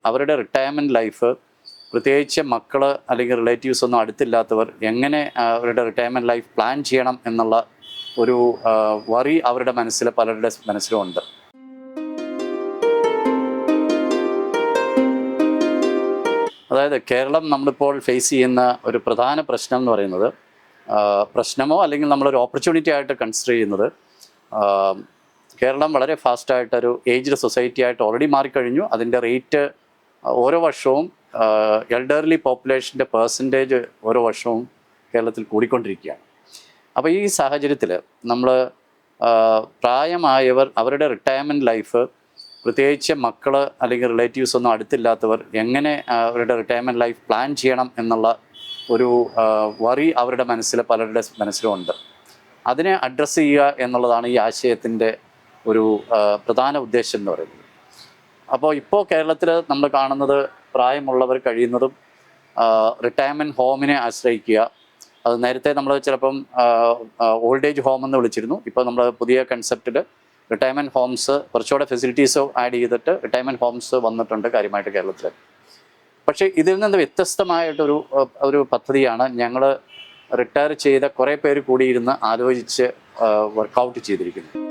അവരുടെ retirement life, പ്രത്യേകിച്ച് മക്കൾ അല്ലെങ്കിൽ റിലേറ്റീവ്സ് ഒന്നും അടുത്തില്ലാത്തവർ എങ്ങനെ അവരുടെ റിട്ടയർമെൻറ്റ് ലൈഫ് പ്ലാൻ ചെയ്യണം എന്നുള്ള ഒരു വറി അവരുടെ മനസ്സിൽ, പലരുടെ മനസ്സിലും ഉണ്ട്. അതായത് കേരളം നമ്മളിപ്പോൾ ഫേസ് ചെയ്യുന്ന ഒരു പ്രധാന പ്രശ്നം എന്ന് പറയുന്നത്, പ്രശ്നമോ അല്ലെങ്കിൽ നമ്മളൊരു ഓപ്പർച്യൂണിറ്റി ആയിട്ട് കൺസിഡർ ചെയ്യുന്നത്, കേരളം വളരെ ഫാസ്റ്റായിട്ടൊരു ഏജ്ഡ് സൊസൈറ്റി ആയിട്ട് ഓൾറെഡി മാറിക്കഴിഞ്ഞു. അതിൻ്റെ റേറ്റ് ഓരോ വർഷവും, എൽഡർലി പോപ്പുലേഷൻ്റെ പെർസെൻറ്റേജ് ഓരോ വർഷവും കേരളത്തിൽ കൂടിക്കൊണ്ടിരിക്കുകയാണ്. അപ്പോൾ ഈ സാഹചര്യത്തിൽ നമ്മൾ പ്രായമായവർ അവരുടെ റിട്ടയർമെൻറ്റ് ലൈഫ്, പ്രത്യേകിച്ച് മക്കൾ അല്ലെങ്കിൽ റിലേറ്റീവ്സ് ഒന്നും അടുത്തില്ലാത്തവർ എങ്ങനെ അവരുടെ റിട്ടയർമെൻറ്റ് ലൈഫ് പ്ലാൻ ചെയ്യണം എന്നുള്ള ഒരു വറി അവരുടെ മനസ്സിൽ, പലരുടെ മനസ്സിലും ഉണ്ട്. അതിനെ അഡ്രസ്സ് ചെയ്യുക എന്നുള്ളതാണ് ഈ ആശയത്തിൻ്റെ ഒരു പ്രധാന ഉദ്ദേശം എന്ന് പറയുന്നത്. അപ്പോൾ ഇപ്പോൾ കേരളത്തിൽ നമ്മൾ കാണുന്നത്, പ്രായമുള്ളവർ കഴിയുന്നതും റിട്ടയർമെൻറ്റ് ഹോമിനെ ആശ്രയിക്കുക. അത് നേരത്തെ നമ്മൾ ചിലപ്പം ഓൾഡ് ഏജ് ഹോം എന്ന് വിളിച്ചിരുന്നു. ഇപ്പോൾ നമ്മൾ പുതിയ കൺസെപ്റ്റിൽ റിട്ടയർമെൻറ്റ് ഹോംസ്, കുറച്ചുകൂടെ ഫെസിലിറ്റീസ് ആഡ് ചെയ്തിട്ട് റിട്ടയർമെൻറ്റ് ഹോംസ് വന്നിട്ടുണ്ട് കാര്യമായിട്ട് കേരളത്തിൽ. പക്ഷേ ഇതിൽ നിന്ന് വ്യത്യസ്തമായിട്ടൊരു പദ്ധതിയാണ് ഞങ്ങൾ റിട്ടയർ ചെയ്ത കുറേ പേര് കൂടിയിരുന്ന് ആലോചിച്ച് വർക്കൗട്ട് ചെയ്തിരിക്കുന്നത്.